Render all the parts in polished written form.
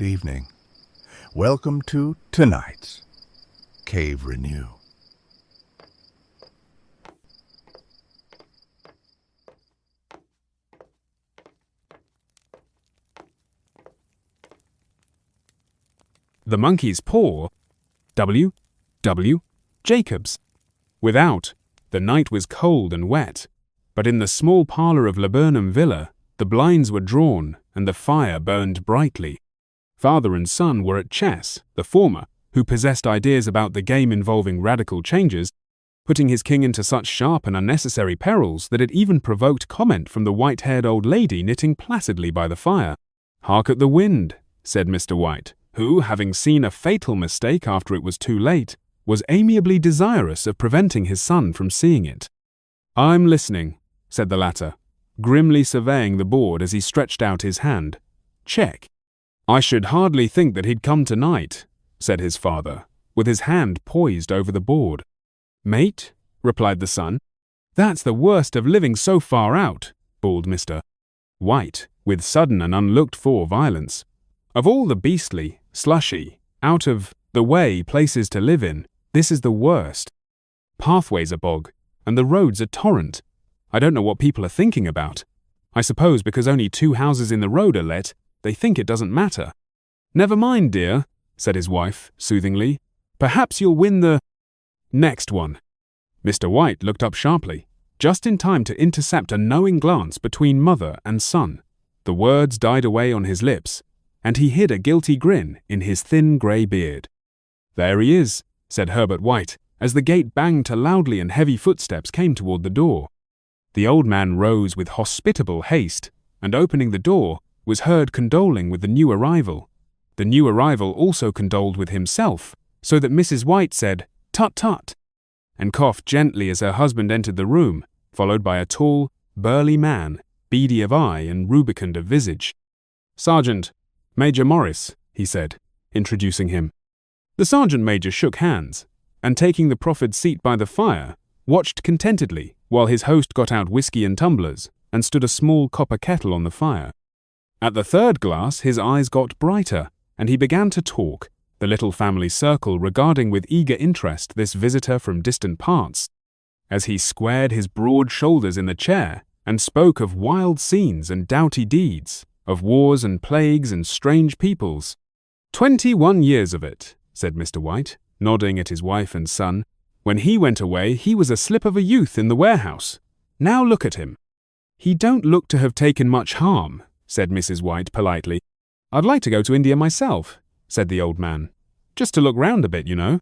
good evening. Welcome to tonight's Cave Renew. The Monkey's Paw, W. Jacobs. Without, the night was cold and wet, but in the small parlour of Laburnum Villa, the blinds were drawn and the fire burned brightly. Father and son were at chess, the former, who possessed ideas about the game involving radical changes, putting his king into such sharp and unnecessary perils that it even provoked comment from the white-haired old lady knitting placidly by the fire. "Hark at the wind," said Mr. White, who, having seen a fatal mistake after it was too late, was amiably desirous of preventing his son from seeing it. "I'm listening," said the latter, grimly surveying the board as he stretched out his hand. "Check." "I should hardly think that he'd come tonight," said his father, with his hand poised over the board. "Mate," replied the son. "That's the worst of living so far out," bawled Mr. White, with sudden and unlooked-for violence. "Of all the beastly, slushy, out-of-the-way places to live in, this is the worst. Pathway's a bog, and the road's a torrent. I don't know what people are thinking about. I suppose because only 2 houses in the road are let, they think it doesn't matter." "Never mind, dear," said his wife, soothingly. "Perhaps you'll win the next one." Mr. White looked up sharply, just in time to intercept a knowing glance between mother and son. The words died away on his lips, and he hid a guilty grin in his thin grey beard. "There he is," said Herbert White, as the gate banged to loudly and heavy footsteps came toward the door. The old man rose with hospitable haste, and opening the door, was heard condoling with the new arrival. The new arrival also condoled with himself, so that Mrs. White said, "Tut, tut," and coughed gently as her husband entered the room, followed by a tall, burly man, beady of eye and rubicund of visage. "Sergeant, Major Morris," he said, introducing him. The sergeant major shook hands, and taking the proffered seat by the fire, watched contentedly while his host got out whiskey and tumblers and stood a small copper kettle on the fire. At the third glass his eyes got brighter, and he began to talk, the little family circle regarding with eager interest this visitor from distant parts, as he squared his broad shoulders in the chair and spoke of wild scenes and doughty deeds, of wars and plagues and strange peoples. 21 years of it," said Mr. White, nodding at his wife and son. "When he went away, he was a slip of a youth in the warehouse. Now look at him." "He don't look to have taken much harm," said Mrs. White politely. "I'd like to go to India myself," said the old man. "Just to look round a bit, you know."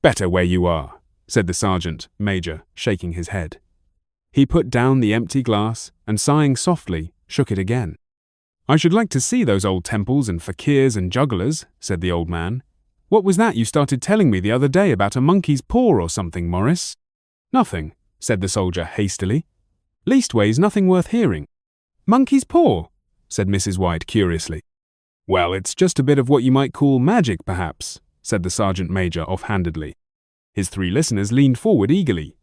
"Better where you are," said the sergeant major, shaking his head. He put down the empty glass and, sighing softly, shook it again. "I should like to see those old temples and fakirs and jugglers," said the old man. "What was that you started telling me the other day about a monkey's paw or something, Morris?" "Nothing," said the soldier hastily. "Leastways, nothing worth hearing." "Monkey's paw?" said Mrs. White curiously. "Well, it's just a bit of what you might call magic, perhaps," said the sergeant major offhandedly. His 3 listeners leaned forward eagerly.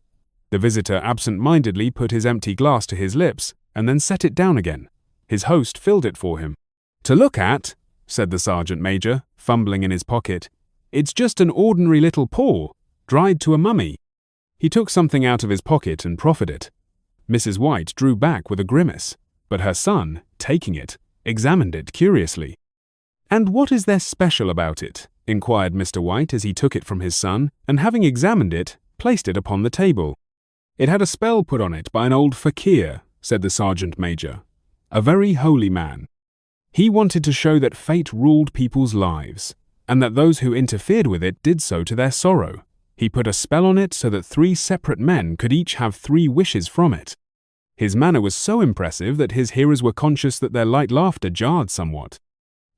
The visitor absent-mindedly put his empty glass to his lips and then set it down again. His host filled it for him. "To look at," said the sergeant major, fumbling in his pocket, "it's just an ordinary little paw, dried to a mummy." He took something out of his pocket and proffered it. Mrs. White drew back with a grimace, but her son, taking it, examined it curiously. "And what is there special about it?" inquired Mr. White as he took it from his son, and having examined it, placed it upon the table. "It had a spell put on it by an old fakir," said the sergeant major. "A very holy man. He wanted to show that fate ruled people's lives, and that those who interfered with it did so to their sorrow. He put a spell on it so that 3 separate men could each have 3 wishes from it. His manner was so impressive that his hearers were conscious that their light laughter jarred somewhat.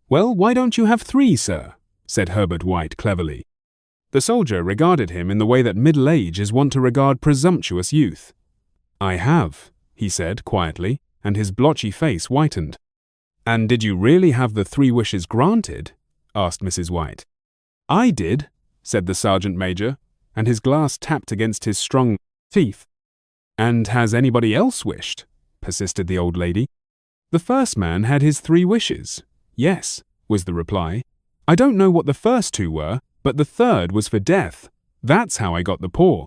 "Well, why don't you have 3, sir?" said Herbert White cleverly. The soldier regarded him in the way that middle age is wont to regard presumptuous youth. "I have," he said quietly, and his blotchy face whitened. "And did you really have the 3 wishes granted?" asked Mrs. White. "I did," said the sergeant major, and his glass tapped against his strong teeth. "And has anybody else wished?" persisted the old lady. "The first man had his 3 wishes. Yes, was the reply. "I don't know what the first two were, but the third was for death. That's how I got the paw."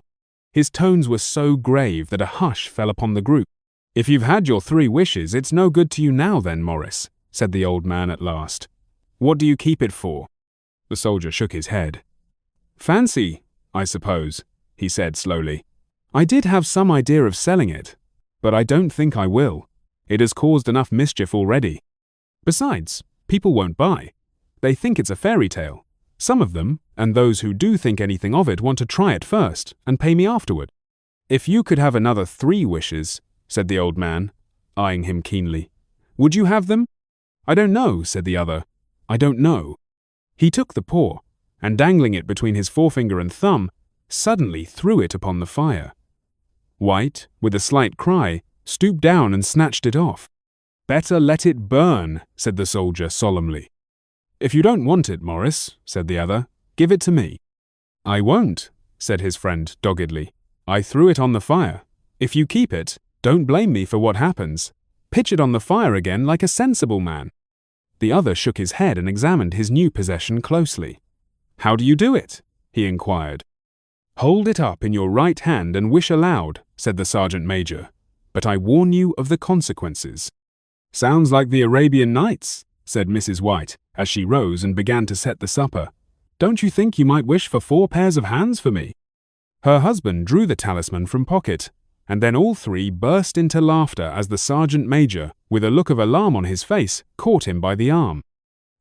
His tones were so grave that a hush fell upon the group. "If you've had your 3 wishes, it's no good to you now then, Morris," said the old man at last. "What do you keep it for?" The soldier shook his head. "Fancy, I suppose," he said slowly. "I did have some idea of selling it, but I don't think I will. It has caused enough mischief already. Besides, people won't buy. They think it's a fairy tale. Some of them, and those who do think anything of it, want to try it first and pay me afterward." "If you could have another 3 wishes," said the old man, eyeing him keenly, "would you have them?" "I don't know," said the other. "I don't know." He took the paw, and dangling it between his forefinger and thumb, suddenly threw it upon the fire. White, with a slight cry, stooped down and snatched it off. "Better let it burn," said the soldier solemnly. "If you don't want it, Morris," said the other, "give it to me." "I won't," said his friend doggedly. "I threw it on the fire. If you keep it, don't blame me for what happens. Pitch it on the fire again like a sensible man." The other shook his head and examined his new possession closely. "How do you do it?" he inquired. "Hold it up in your right hand and wish aloud," said the sergeant major. "But I warn you of the consequences." "Sounds like the Arabian Nights," said Mrs. White, as she rose and began to set the supper. "Don't you think you might wish for 4 pairs of hands for me?" Her husband drew the talisman from pocket, and then all 3 burst into laughter as the sergeant major, with a look of alarm on his face, caught him by the arm.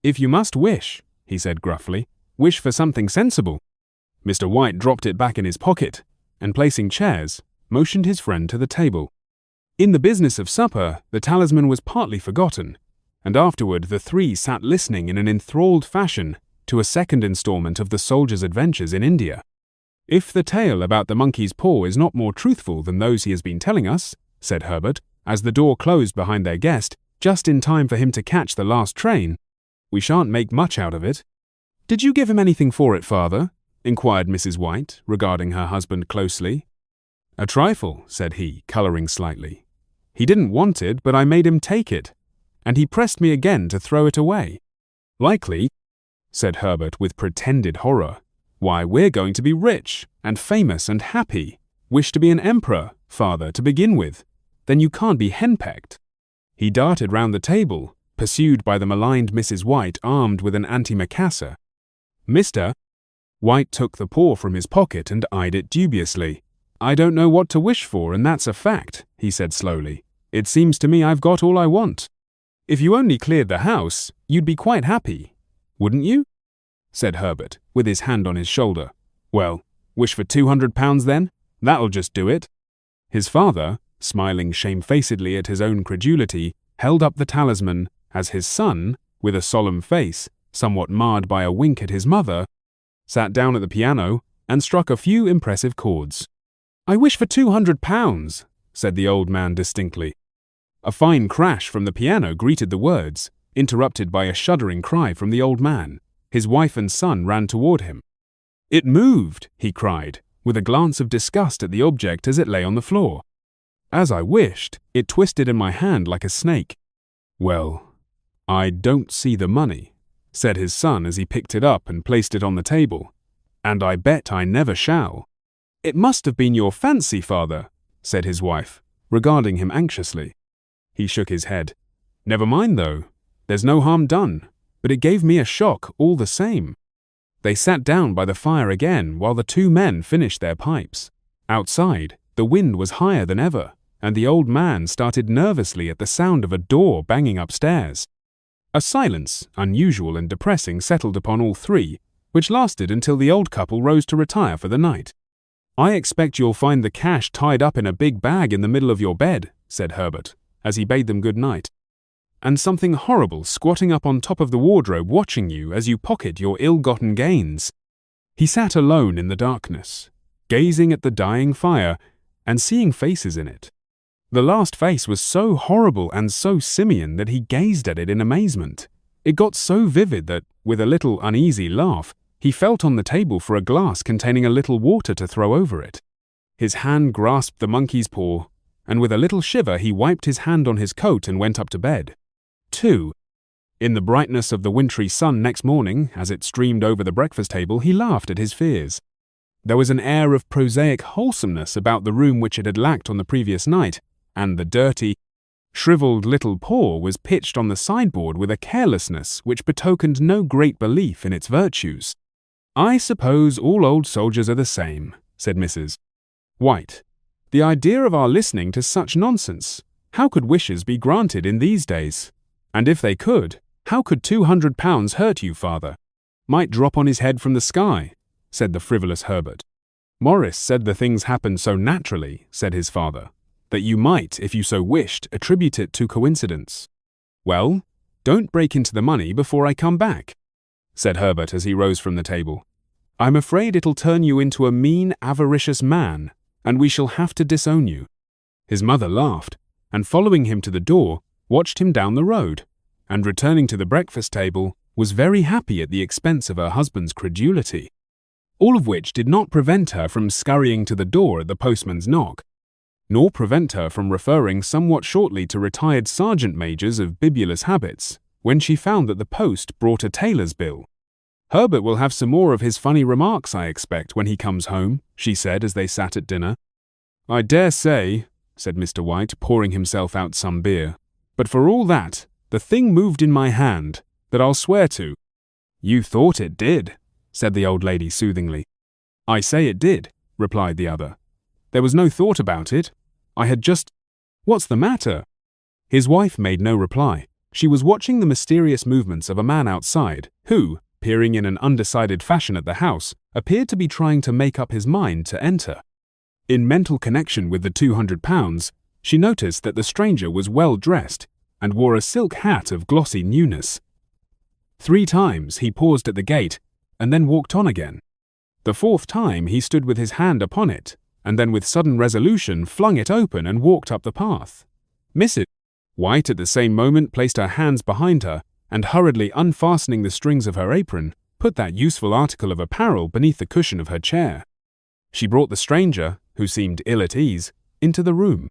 "If you must wish," he said gruffly, "wish for something sensible." Mr. White dropped it back in his pocket, and placing chairs, motioned his friend to the table. In the business of supper, the talisman was partly forgotten, and afterward the 3 sat listening in an enthralled fashion to a second installment of the soldier's adventures in India. "If the tale about the monkey's paw is not more truthful than those he has been telling us," said Herbert, as the door closed behind their guest, just in time for him to catch the last train, "we shan't make much out of it." "Did you give him anything for it, father?" inquired Mrs. White, regarding her husband closely. "A trifle," said he, colouring slightly. "He didn't want it, but I made him take it, and he pressed me again to throw it away." "Likely," said Herbert with pretended horror. "Why, we're going to be rich, and famous, and happy. Wish to be an emperor, father, to begin with. Then you can't be henpecked." He darted round the table, pursued by the maligned Mrs. White armed with an antimacassar. "Mister—" White took the paw from his pocket and eyed it dubiously. "I don't know what to wish for, and that's a fact," he said slowly. "It seems to me I've got all I want. If you only cleared the house, you'd be quite happy, wouldn't you?" said Herbert, with his hand on his shoulder. "Well, wish for £200 then? That'll just do it." His father, smiling shamefacedly at his own credulity, held up the talisman as his son, with a solemn face, somewhat marred by a wink at his mother, sat down at the piano and struck a few impressive chords. "I wish for £200, said the old man distinctly. A fine crash from the piano greeted the words, interrupted by a shuddering cry from the old man. His wife and son ran toward him. "It moved," he cried, with a glance of disgust at the object as it lay on the floor. As I wished, it twisted in my hand like a snake. "Well, I don't see the money," said his son as he picked it up and placed it on the table. "And I bet I never shall." "It must have been your fancy, father," said his wife, regarding him anxiously. He shook his head. "Never mind, though. There's no harm done, but it gave me a shock all the same." They sat down by the fire again while the two men finished their pipes. Outside, the wind was higher than ever, and the old man started nervously at the sound of a door banging upstairs. A silence, unusual and depressing, settled upon all three, which lasted until the old couple rose to retire for the night. "I expect you'll find the cash tied up in a big bag in the middle of your bed," said Herbert, as he bade them good night, "and something horrible squatting up on top of the wardrobe watching you as you pocket your ill-gotten gains." He sat alone in the darkness, gazing at the dying fire and seeing faces in it. The last face was so horrible and so simian that he gazed at it in amazement. It got so vivid that, with a little uneasy laugh, he felt on the table for a glass containing a little water to throw over it. His hand grasped the monkey's paw, and with a little shiver he wiped his hand on his coat and went up to bed. 2. In the brightness of the wintry sun next morning, as it streamed over the breakfast table, he laughed at his fears. There was an air of prosaic wholesomeness about the room which it had lacked on the previous night, and the dirty, shriveled little paw was pitched on the sideboard with a carelessness which betokened no great belief in its virtues. "I suppose all old soldiers are the same," said Mrs. White. "The idea of our listening to such nonsense! How could wishes be granted in these days? And if they could, how could £200 hurt you, father? Might drop on his head from the sky," said the frivolous Herbert. "Morris said the things happened so naturally," said his father, "that you might, if you so wished, attribute it to coincidence." "Well, don't break into the money before I come back," said Herbert as he rose from the table. "I'm afraid it'll turn you into a mean, avaricious man, and we shall have to disown you." His mother laughed, and following him to the door, watched him down the road, and returning to the breakfast table, was very happy at the expense of her husband's credulity. All of which did not prevent her from scurrying to the door at the postman's knock, nor prevent her from referring somewhat shortly to retired sergeant majors of bibulous habits, when she found that the post brought a tailor's bill. "Herbert will have some more of his funny remarks, I expect, when he comes home," she said as they sat at dinner. "I dare say," said Mr. White, pouring himself out some beer, "but for all that, the thing moved in my hand, that I'll swear to." "You thought it did," said the old lady soothingly. "I say it did," replied the other. "There was no thought about it. I had just— What's the matter?" His wife made no reply. She was watching the mysterious movements of a man outside, who, peering in an undecided fashion at the house, appeared to be trying to make up his mind to enter. In mental connection with the £200, she noticed that the stranger was well dressed and wore a silk hat of glossy newness. 3 times he paused at the gate and then walked on again. The 4th time he stood with his hand upon it, and then with sudden resolution flung it open and walked up the path. Mrs. White at the same moment placed her hands behind her, and hurriedly unfastening the strings of her apron, put that useful article of apparel beneath the cushion of her chair. She brought the stranger, who seemed ill at ease, into the room.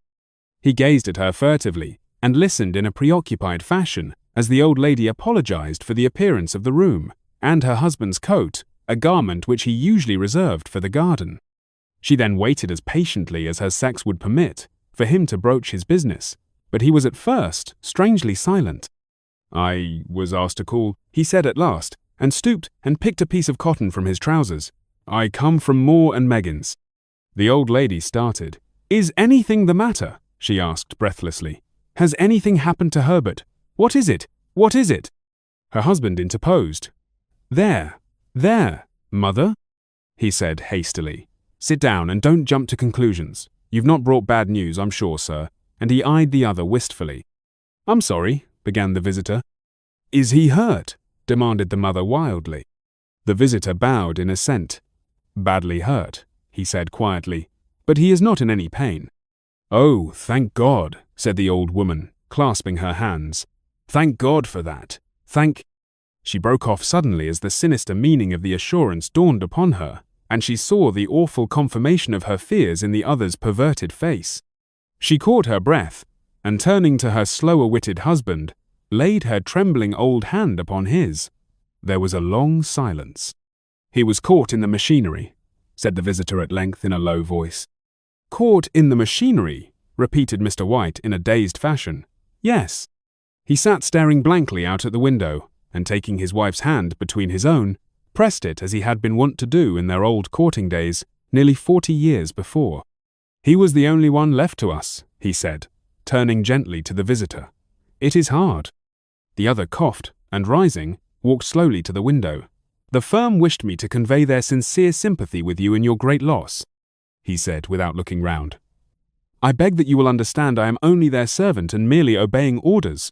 He gazed at her furtively, and listened in a preoccupied fashion as the old lady apologized for the appearance of the room, and her husband's coat, a garment which he usually reserved for the garden. She then waited as patiently as her sex would permit for him to broach his business, but he was at first strangely silent. "I was asked to call," he said at last, and stooped and picked a piece of cotton from his trousers. "I come from Moore and Meggins." The old lady started. "Is anything the matter?" she asked breathlessly. "Has anything happened to Herbert? What is it? What is it?" Her husband interposed. There, mother," he said hastily. "Sit down and don't jump to conclusions. You've not brought bad news, I'm sure, sir," and he eyed the other wistfully. "I'm sorry," began the visitor. "Is he hurt?" demanded the mother wildly. The visitor bowed in assent. "Badly hurt," he said quietly, "but he is not in any pain." "Oh, thank God," said the old woman, clasping her hands. "Thank God for that. Thank—" She broke off suddenly as the sinister meaning of the assurance dawned upon her, and she saw the awful confirmation of her fears in the other's perverted face. She caught her breath, and turning to her slower-witted husband, laid her trembling old hand upon his. There was a long silence. "He was caught in the machinery," said the visitor at length in a low voice. "Caught in the machinery," repeated Mr. White in a dazed fashion. "Yes." He sat staring blankly out at the window, and taking his wife's hand between his own, pressed it as he had been wont to do in their old courting days, nearly 40 years before. "He was the only one left to us," he said, turning gently to the visitor. "It is hard." The other coughed, and rising, walked slowly to the window. "The firm wished me to convey their sincere sympathy with you in your great loss," he said without looking round. "I beg that you will understand I am only their servant and merely obeying orders."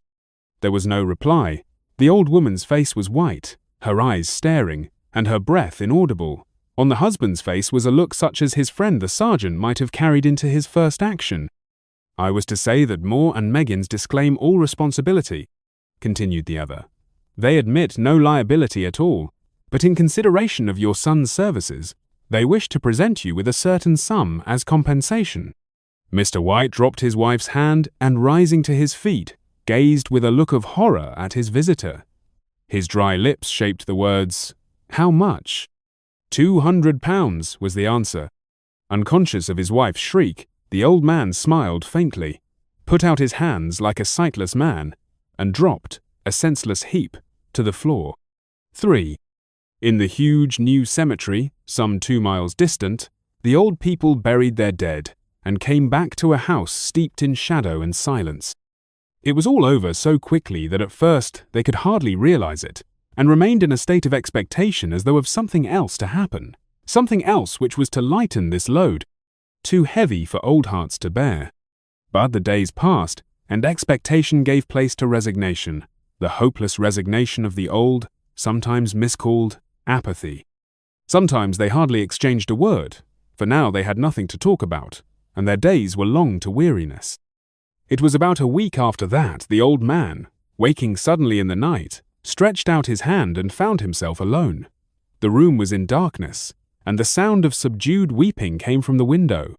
There was no reply. The old woman's face was white, her eyes staring, and her breath inaudible. On the husband's face was a look such as his friend the sergeant might have carried into his first action. "I was to say that Moore and Meggins disclaim all responsibility," continued the other. "They admit no liability at all, but in consideration of your son's services, they wish to present you with a certain sum as compensation." Mr. White dropped his wife's hand and, rising to his feet, gazed with a look of horror at his visitor. His dry lips shaped the words, "How much?" £200 was the answer. Unconscious of his wife's shriek, the old man smiled faintly, put out his hands like a sightless man, and dropped, a senseless heap, to the floor. 3. In the huge new cemetery, some 2 miles distant, the old people buried their dead and came back to a house steeped in shadow and silence. It was all over so quickly that at first they could hardly realize it, and remained in a state of expectation as though of something else to happen, something else which was to lighten this load, too heavy for old hearts to bear. But the days passed, and expectation gave place to resignation, the hopeless resignation of the old, sometimes miscalled, apathy. Sometimes they hardly exchanged a word, for now they had nothing to talk about, and their days were long to weariness. It was about a week after that the old man, waking suddenly in the night, stretched out his hand and found himself alone. The room was in darkness, and the sound of subdued weeping came from the window.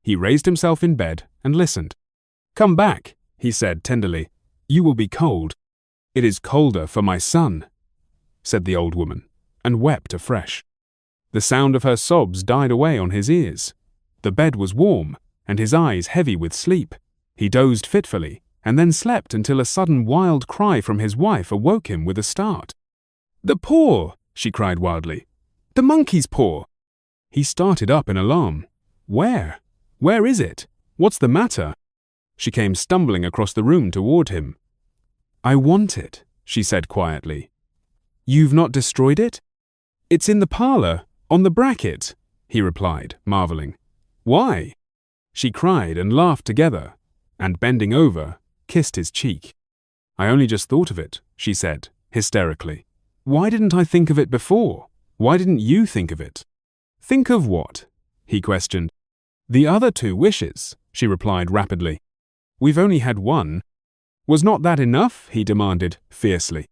He raised himself in bed and listened. "Come back," he said tenderly. "You will be cold." "It is colder for my son," said the old woman, and wept afresh. The sound of her sobs died away on his ears. The bed was warm, and his eyes heavy with sleep. He dozed fitfully, and then slept until a sudden wild cry from his wife awoke him with a start. "The paw!" she cried wildly. "The monkey's paw!" He started up in alarm. "Where? Where is it? What's the matter?" She came stumbling across the room toward him. "I want it," she said quietly. "You've not destroyed it?" "It's in the parlor, on the bracket," he replied, marveling. "Why?" She cried and laughed together, and bending over, kissed his cheek. "I only just thought of it," she said, hysterically. "Why didn't I think of it before? Why didn't you think of it?" "Think of what?" he questioned. "The other 2 wishes," she replied rapidly. "We've only had one." "Was not that enough?" he demanded, fiercely.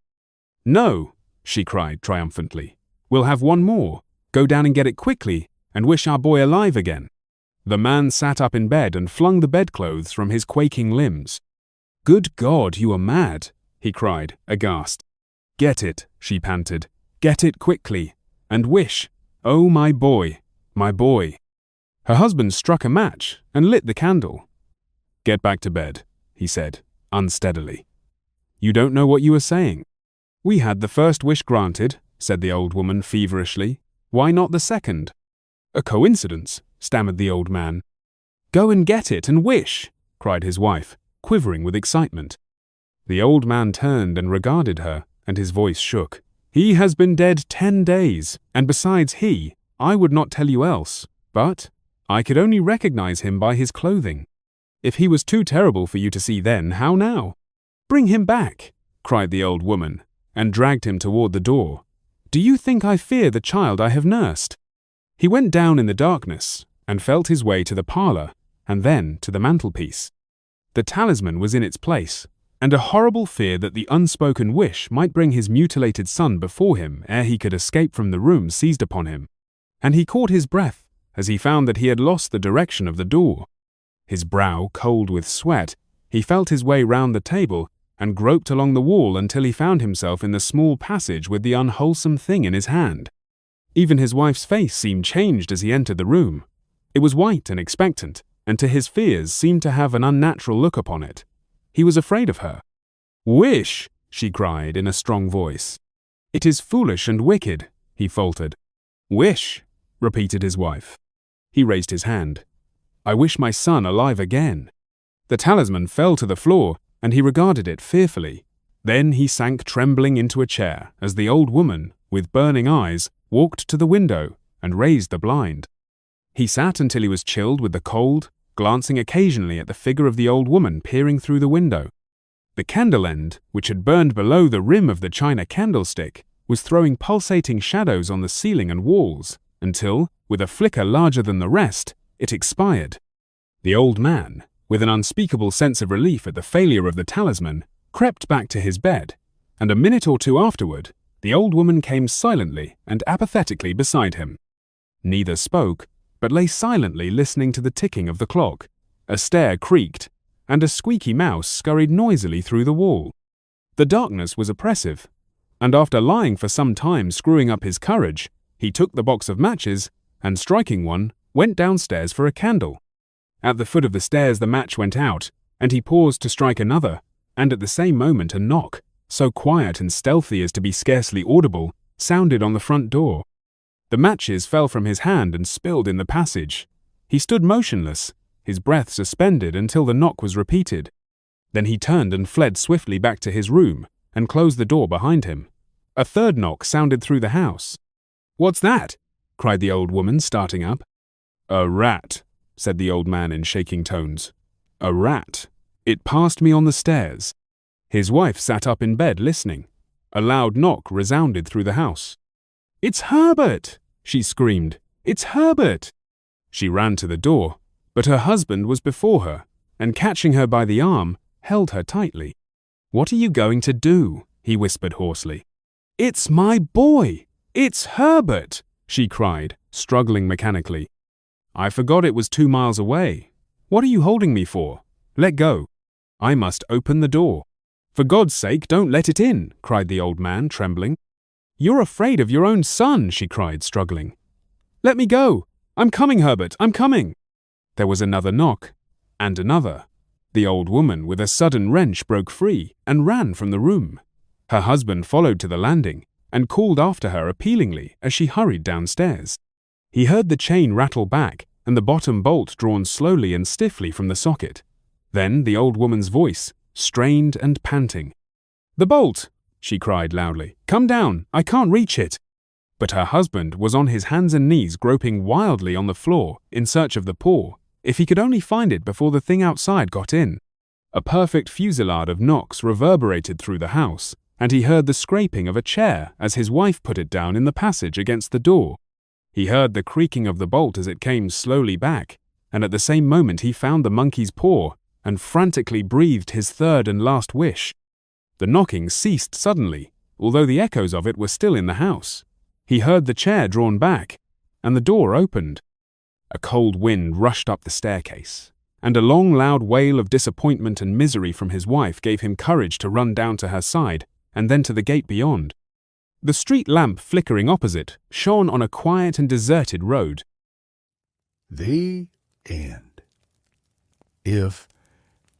"No," she cried triumphantly. "We'll have one more. Go down and get it quickly, and wish our boy alive again." The man sat up in bed and flung the bedclothes from his quaking limbs. "Good God, you are mad!" he cried, aghast. "Get it," she panted. "Get it quickly, and wish. Oh, my boy, my boy." Her husband struck a match and lit the candle. "Get back to bed," he said, unsteadily. "You don't know what you are saying." "We had the first wish granted," said the old woman feverishly. "Why not the second?" "A coincidence," stammered the old man. "Go and get it and wish," cried his wife, quivering with excitement. The old man turned and regarded her, and his voice shook. "He has been dead 10 days, and besides I would not tell you else, but I could only recognize him by his clothing. If he was too terrible for you to see then, how now?" "Bring him back," cried the old woman, and dragged him toward the door. "Do you think I fear the child I have nursed?" He went down in the darkness, and felt his way to the parlor, and then to the mantelpiece. The talisman was in its place, and a horrible fear that the unspoken wish might bring his mutilated son before him ere he could escape from the room seized upon him, and he caught his breath as he found that he had lost the direction of the door. His brow cold with sweat, he felt his way round the table and groped along the wall until he found himself in the small passage with the unwholesome thing in his hand. Even his wife's face seemed changed as he entered the room. It was white and expectant, and to his fears seemed to have an unnatural look upon it. He was afraid of her. "Wish!" she cried in a strong voice. "It is foolish and wicked," he faltered. "Wish!" repeated his wife. He raised his hand. "I wish my son alive again." The talisman fell to the floor, and he regarded it fearfully. Then he sank trembling into a chair as the old woman, with burning eyes, walked to the window and raised the blind. He sat until he was chilled with the cold, glancing occasionally at the figure of the old woman peering through the window. The candle end, which had burned below the rim of the china candlestick, was throwing pulsating shadows on the ceiling and walls, until, with a flicker larger than the rest, it expired. The old man, with an unspeakable sense of relief at the failure of the talisman, crept back to his bed, and a minute or two afterward, the old woman came silently and apathetically beside him. Neither spoke, but lay silently listening to the ticking of the clock. A stair creaked, and a squeaky mouse scurried noisily through the wall. The darkness was oppressive. and after lying for some time screwing up his courage, he took the box of matches and, striking one, went downstairs for a candle. At the foot of the stairs the match went out, and he paused to strike another, and at the same moment a knock, so quiet and stealthy as to be scarcely audible, sounded on the front door. The matches fell from his hand and spilled in the passage. He stood motionless, his breath suspended until the knock was repeated. Then he turned and fled swiftly back to his room and closed the door behind him. A third knock sounded through the house. "What's that?" cried the old woman, starting up. "A rat," said the old man in shaking tones. "A rat. It passed me on the stairs." His wife sat up in bed listening. A loud knock resounded through the house. "It's Herbert!" she screamed. "It's Herbert!" She ran to the door, but her husband was before her, and catching her by the arm, held her tightly. "What are you going to do?" he whispered hoarsely. "It's my boy! It's Herbert!" she cried, struggling mechanically. "I forgot it was 2 miles away. What are you holding me for? Let go. I must open the door." "For God's sake, don't let it in," cried the old man, trembling. "You're afraid of your own son," she cried, struggling. "Let me go. I'm coming, Herbert, I'm coming." There was another knock, and another. The old woman, with a sudden wrench, broke free and ran from the room. Her husband followed to the landing and called after her appealingly as she hurried downstairs. He heard the chain rattle back and the bottom bolt drawn slowly and stiffly from the socket. Then the old woman's voice, strained and panting. "The bolt!" she cried loudly. "Come down, I can't reach it." But her husband was on his hands and knees groping wildly on the floor in search of the paw, if he could only find it before the thing outside got in. A perfect fusillade of knocks reverberated through the house, and he heard the scraping of a chair as his wife put it down in the passage against the door. He heard the creaking of the bolt as it came slowly back, and at the same moment he found the monkey's paw and frantically breathed his third and last wish. The knocking ceased suddenly, although the echoes of it were still in the house. He heard the chair drawn back, and the door opened. A cold wind rushed up the staircase, and a long loud wail of disappointment and misery from his wife gave him courage to run down to her side and then to the gate beyond. The street lamp flickering opposite shone on a quiet and deserted road. The end. If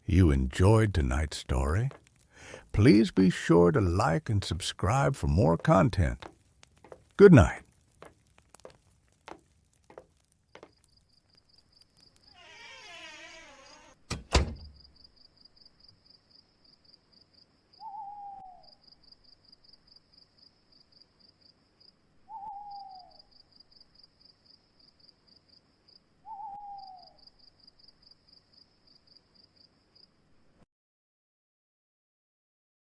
you enjoyed tonight's story, please be sure to like and subscribe for more content. Good night.